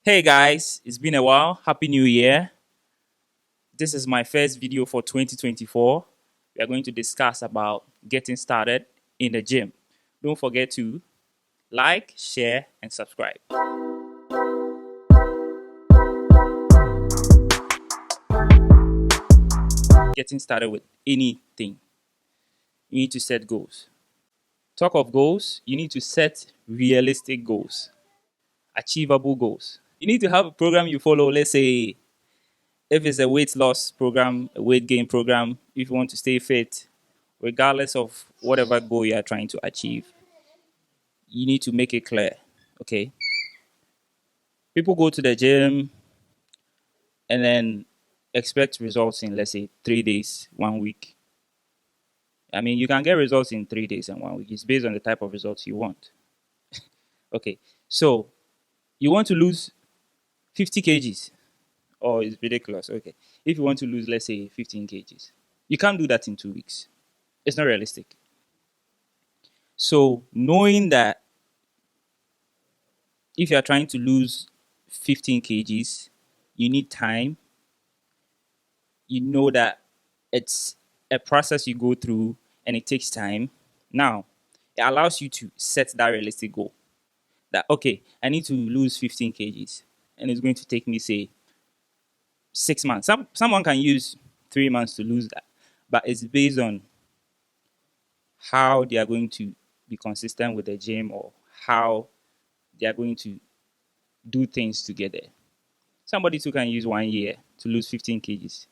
Hey guys, it's been a while. Happy New Year. This is my first video for 2024. We are going to discuss about getting started in the gym. Don't forget to like, share, and subscribe. Getting started with anything, you need to set goals. Talk of goals, you need to set realistic goals, achievable goals. You need to have a program you follow. Let's say if it's a weight loss program, a weight gain program, if you want to stay fit, regardless of whatever goal you are trying to achieve, you need to make it clear. Okay. People go to the gym and then expect results in, let's say, 3 days, 1 week. I mean, you can get results in 3 days and 1 week. It's based on the type of results you want. Okay. So you want to lose 50 kgs. Oh, it's ridiculous. Okay. If you want to lose, let's say, 15 kgs, you can't do that in 2 weeks. It's not realistic. So knowing that if you are trying to lose 15 kgs, you need time. You know that it's a process you go through and it takes time. Now, it allows you to set that realistic goal that, okay, I need to lose 15 kgs and it's going to take me, say, 6 months. Someone can use 3 months to lose that, but it's based on how they are going to be consistent with the gym or how they are going to do things together. Somebody too can use 1 year to lose 15 kgs.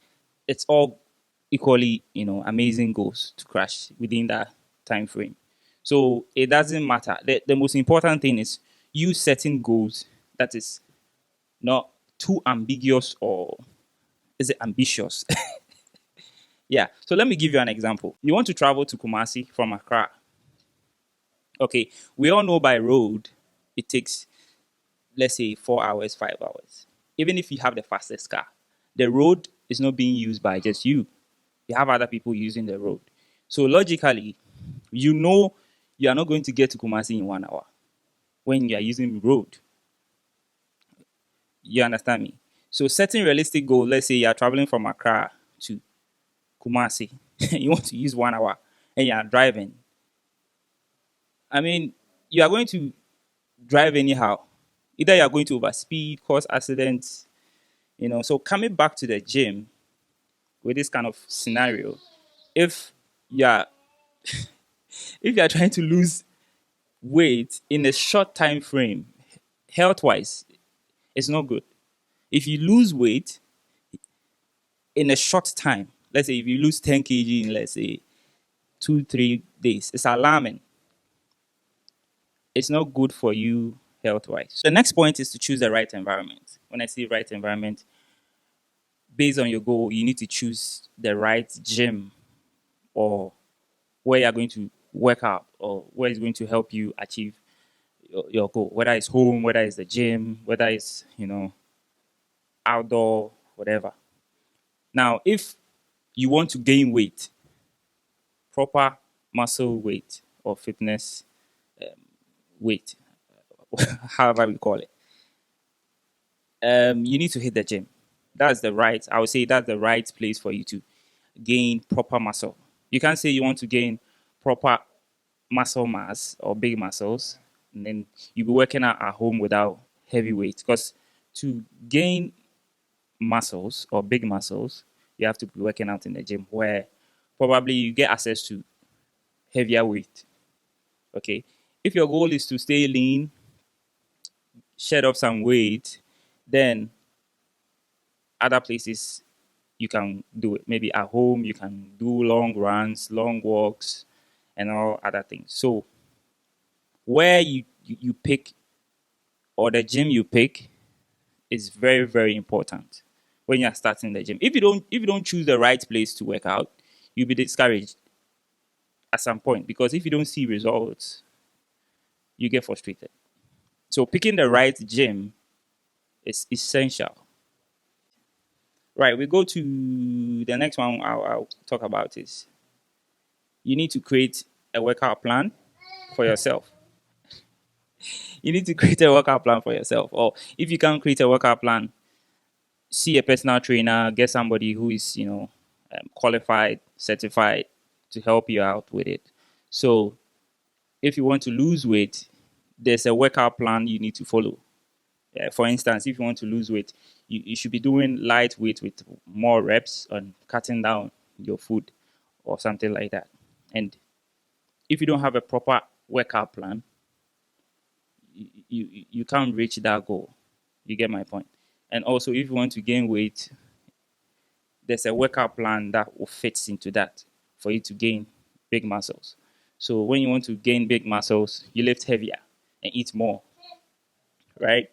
It's all equally, amazing goals to crash within that time frame. So it doesn't matter. The most important thing is you setting goals that is not too ambiguous or is it ambitious? Yeah. So let me give you an example. You want to travel to Kumasi from Accra. Okay. We all know by road it takes, let's say, 4 hours, 5 hours. Even if you have the fastest car, the road is not being used by just you. You have other people using the road. So logically, you know you are not going to get to Kumasi in 1 hour when you are using road. You understand me? So setting realistic goal, let's say you are traveling from Accra to Kumasi, you want to use 1 hour and you are driving. I mean, you are going to drive anyhow. Either you are going to overspeed, cause accidents, So coming back to the gym with this kind of scenario, if you are if you are trying to lose weight in a short time frame, health wise, it's not good. If you lose weight in a short time, let's say if you lose 10 kg in, let's say, 2, 3 days, it's alarming. It's not good for you health wise. The next point is to choose the right environment. When I say right environment, based on your goal, you need to choose the right gym or where you're going to work out or where is going to help you achieve your goal, whether it's home, whether it's the gym, whether it's, outdoor, whatever. Now, if you want to gain weight, proper muscle weight or fitness weight, however we call it, you need to hit the gym. I would say that's the right place for you to gain proper muscle. You can't say you want to gain proper muscle mass or big muscles, and then you'll be working out at home without heavy weight. Because to gain muscles or big muscles, you have to be working out in the gym where probably you get access to heavier weight. Okay. If your goal is to stay lean, shed off some weight, then other places you can do it. Maybe at home, you can do long runs, long walks, and all other things. So where you pick or the gym you pick is very, very important when you're starting the gym. If you don't choose the right place to work out, you'll be discouraged at some point because if you don't see results, you get frustrated. So picking the right gym is essential. Right, we go to the next one I'll talk about is you need to create a workout plan for yourself. You need to create a workout plan for yourself. Or if you can't create a workout plan, see a personal trainer, get somebody who is, qualified, certified to help you out with it. So if you want to lose weight, there's a workout plan you need to follow. For instance, if you want to lose weight, you should be doing light weight with more reps and cutting down your food or something like that. And if you don't have a proper workout plan, you can't reach that goal. You get my point. And also, if you want to gain weight, there's a workout plan that will fit into that for you to gain big muscles. So when you want to gain big muscles, you lift heavier and eat more, right?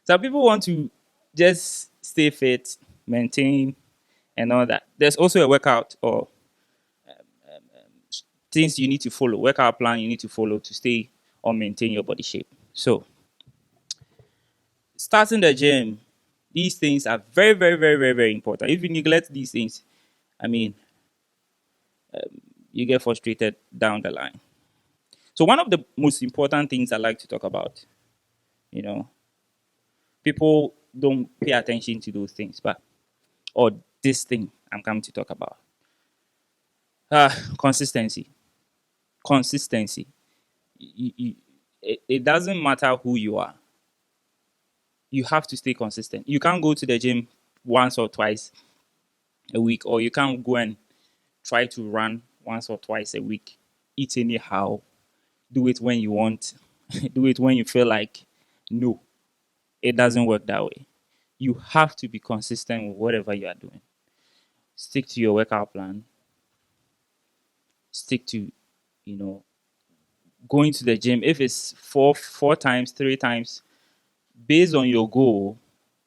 Some people want to just stay fit, maintain, and all that. There's also a workout or things you need to follow, workout plan you need to follow to stay or maintain your body shape. So starting the gym, these things are very, very, very, very, very important. If you neglect these things, I mean, you get frustrated down the line. So one of the most important things I like to talk about, you know, people don't pay attention to those things, but or this thing I'm coming to talk about. Consistency. Consistency. It doesn't matter who you are. You have to stay consistent. You can't go to the gym once or twice a week, or you can't go and try to run once or twice a week. Eat anyhow. Do it when you want. Do it when you feel like. No, it doesn't work that way. You have to be consistent with whatever you are doing. Stick to your workout plan. Stick to, you know, going to the gym. If it's four times, 3 times, based on your goal,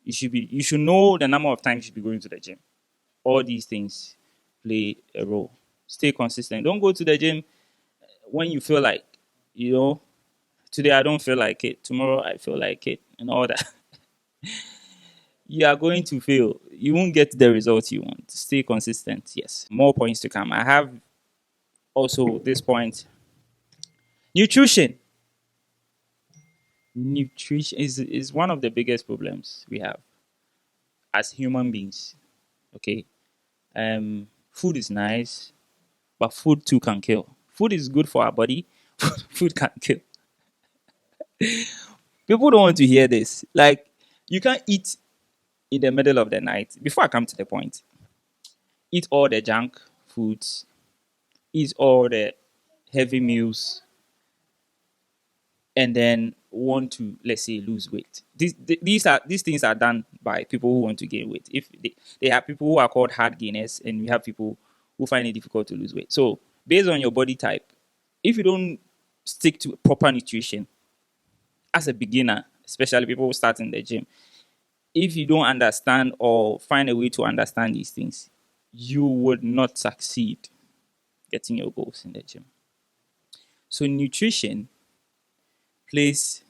you should know the number of times you should be going to the gym. All these things play a role. Stay consistent. Don't go to the gym when you feel like, today I don't feel like it. Tomorrow I feel like it, and all that. You are going to fail. You won't get the results you want. Stay consistent. Yes. More points to come. I have also this point. Nutrition. Nutrition is one of the biggest problems we have as human beings. Okay. Food is nice, but food too can kill. Food is good for our body. Food can kill. People don't want to hear this. Like, you can't eat in the middle of the night. Before I come to the point, eat all the junk foods, eat all the heavy meals, and then want to, let's say, lose weight. These things are done by people who want to gain weight. If they have people who are called hard gainers, and we have people who find it difficult to lose weight. So based on your body type, if you don't stick to proper nutrition as a beginner, especially people who start in the gym, if you don't understand or find a way to understand these things, you would not succeed getting your goals in the gym. So nutrition plays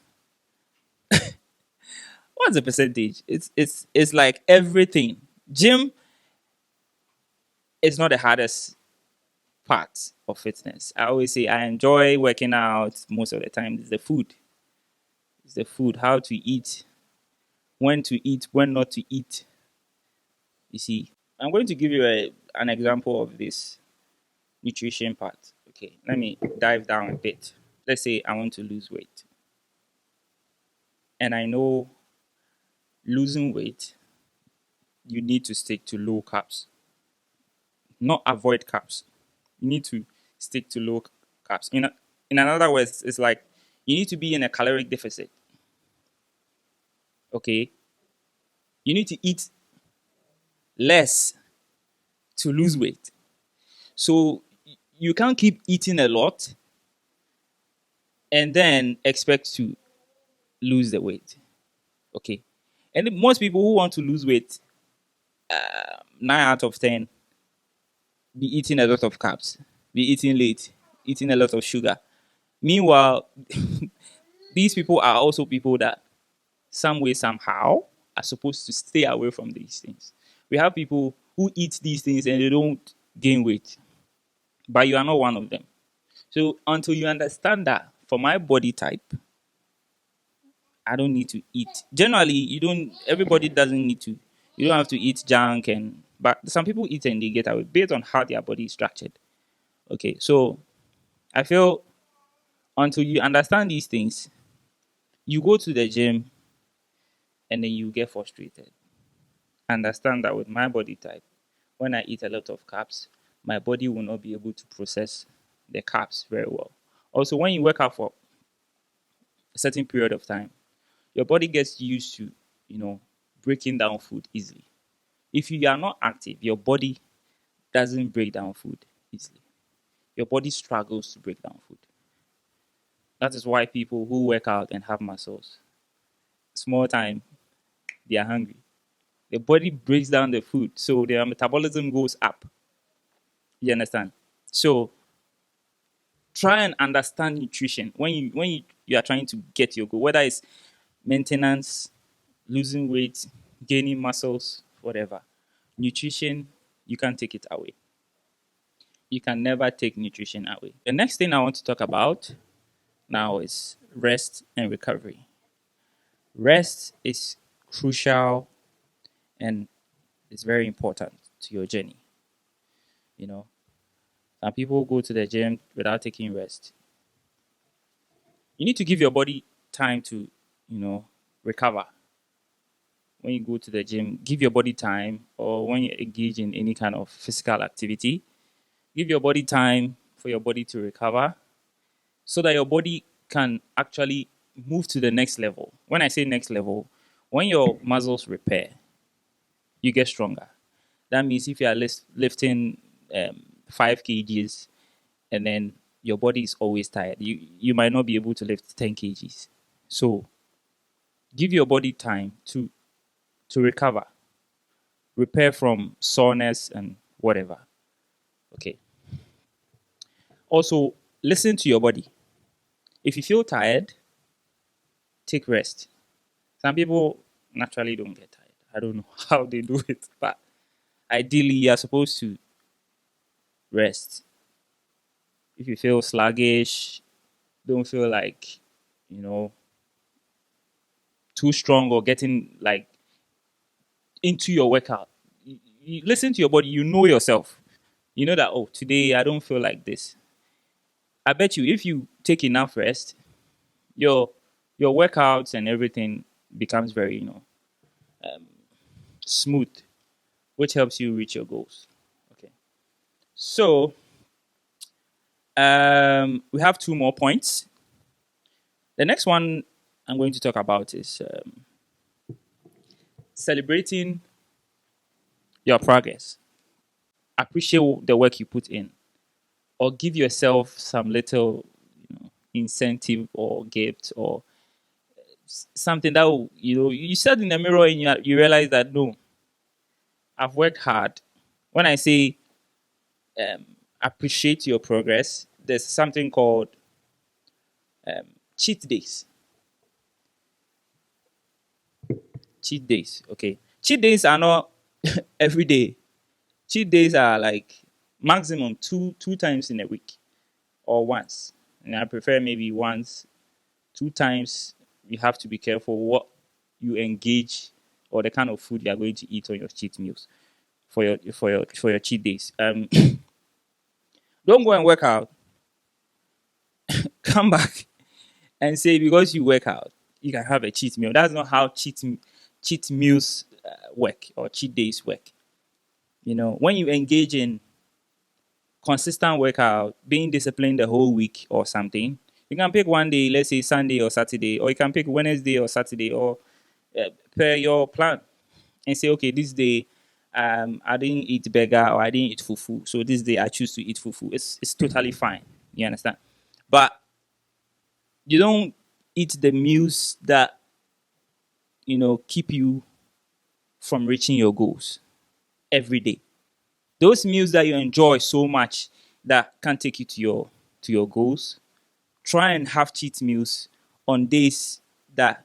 what's the percentage? It's like everything. Gym is not the hardest part of fitness. I always say I enjoy working out most of the time. It's the food. It's the food, how to eat, when not to eat. You see, I'm going to give you an example of this nutrition part. Okay, let me dive down a bit. Let's say I want to lose weight. And I know losing weight, you need to stick to low carbs, not avoid carbs. You need to stick to low carbs. In another words, it's like you need to be in a caloric deficit. Okay? You need to eat less to lose weight. So you can't keep eating a lot and then expect to lose the weight. Okay? And most people who want to lose weight, 9 out of 10, be eating a lot of carbs, be eating late, eating a lot of sugar. Meanwhile, these people are also people that some way, somehow, are supposed to stay away from these things. We have people who eat these things and they don't gain weight, but you are not one of them. So until you understand that for my body type, I don't need to eat. Generally, you don't. Everybody doesn't need to. You don't have to eat junk, and but some people eat and they get away based on how their body is structured. Okay, so I feel until you understand these things, you go to the gym and then you get frustrated. Understand that with my body type, when I eat a lot of carbs, my body will not be able to process the carbs very well. Also, when you work out for a certain period of time, your body gets used to, you know, breaking down food easily. If you are not active, your body doesn't break down food easily. Your body struggles to break down food. That is why people who work out and have muscles, small time, they are hungry. The body breaks down the food, so their metabolism goes up. You understand? So try and understand nutrition when you are trying to get your goal, whether it's maintenance, losing weight, gaining muscles, whatever. Nutrition, you can't take it away. You can never take nutrition away. The next thing I want to talk about now is rest and recovery. Rest is crucial and it's very important to your journey. You know, some people go to the gym without taking rest. You need to give your body time to, recover. When you go to the gym, give your body time, or when you engage in any kind of physical activity, give your body time for your body to recover so that your body can actually move to the next level. When I say next level, when your muscles repair, you get stronger. That means if you are lifting 5 kgs and then your body is always tired, you might not be able to lift 10 kgs. So give your body time to recover, repair from soreness and whatever. Okay. Also, listen to your body. If you feel tired, take rest. Some people naturally don't get tired. I don't know how they do it, but ideally, you're supposed to rest. If you feel sluggish, don't feel like, you know, too strong or getting like into your workout. You listen to your body, you know yourself. You know that, oh, today I don't feel like this. I bet you if you take enough rest, your your workouts and everything becomes very, smooth, which helps you reach your goals. Okay. So we have two more points. The next one I'm going to talk about is celebrating your progress. Appreciate the work you put in, or give yourself some little, incentive or gift or something that will, you said in the mirror and you realize that no, I've worked hard. When I say appreciate your progress, there's something called cheat days. Cheat days, okay. Cheat days are not every day. Cheat days are like maximum two times in a week or once. And I prefer maybe once, 2 times. You have to be careful what you engage or the kind of food you are going to eat on your cheat meals for your cheat days. Don't go and work out. Come back and say because you work out, you can have a cheat meal. That's not how cheat meals work or cheat days work. When you engage in consistent workout, being disciplined the whole week or something, you can pick one day, let's say Sunday or Saturday, or you can pick Wednesday or Saturday, or per your plan, and say, okay, this day I didn't eat burger or I didn't eat fufu, so this day I choose to eat fufu. It's totally fine. You understand? But you don't eat the meals that keep you from reaching your goals every day. Those meals that you enjoy so much that can take you to your goals. Try and have cheat meals on days that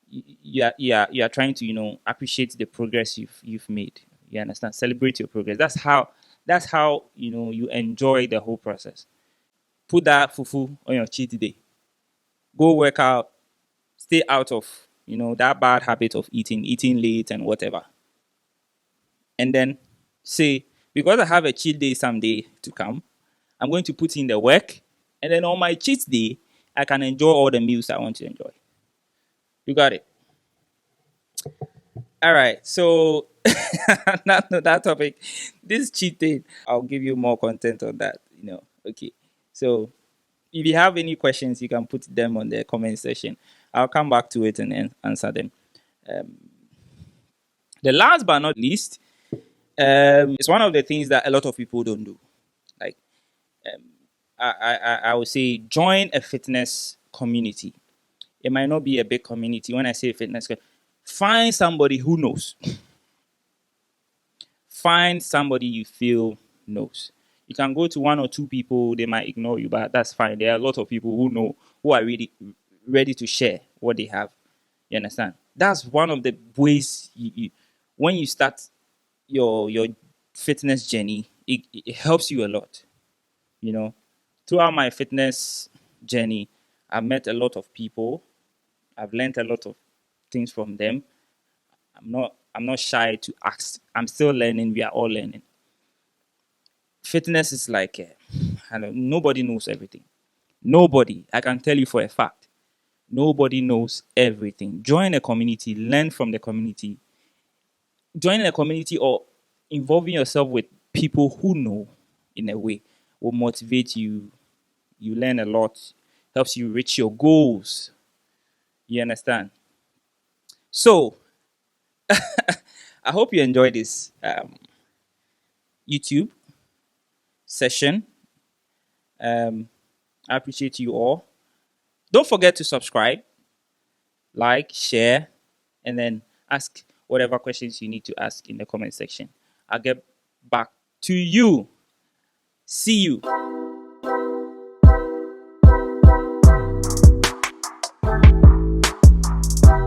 you are trying to appreciate the progress you've made. You understand? Celebrate your progress. That's how you enjoy the whole process. Put that fufu on your cheat day. Go work out. stay out of, that bad habit of eating late and whatever. And then say, because I have a cheat day someday to come, I'm going to put in the work. And then on my cheat day, I can enjoy all the meals I want to enjoy. You got it. All right. So that topic, this cheating, I'll give you more content on that. Okay. So if you have any questions, you can put them on the comment section. I'll come back to it and then answer them. The last but not least, it's one of the things that a lot of people don't do. Like I would say, join a fitness community. It might not be a big community. When I say fitness, find somebody who knows. Find somebody you feel knows. You can go to one or two people, they might ignore you, but that's fine. There are a lot of people who know, who are really ready to share what they have. You understand? That's one of the ways when you start your fitness journey, it helps you a lot. You know, throughout my fitness journey, I've met a lot of people. I've learned a lot of things from them. I'm not shy to ask. I'm still learning. We are all learning. Fitness is like I don't, nobody knows everything. Nobody. I can tell you for a fact. Nobody knows everything. Join a community, learn from the community. Joining a community or involving yourself with people who know in a way will motivate you. You learn a lot, helps you reach your goals. You understand? So, I hope you enjoyed this YouTube session. I appreciate you all. Don't forget to subscribe, like, share, and then ask whatever questions you need to ask in the comment section. I'll get back to you. See you.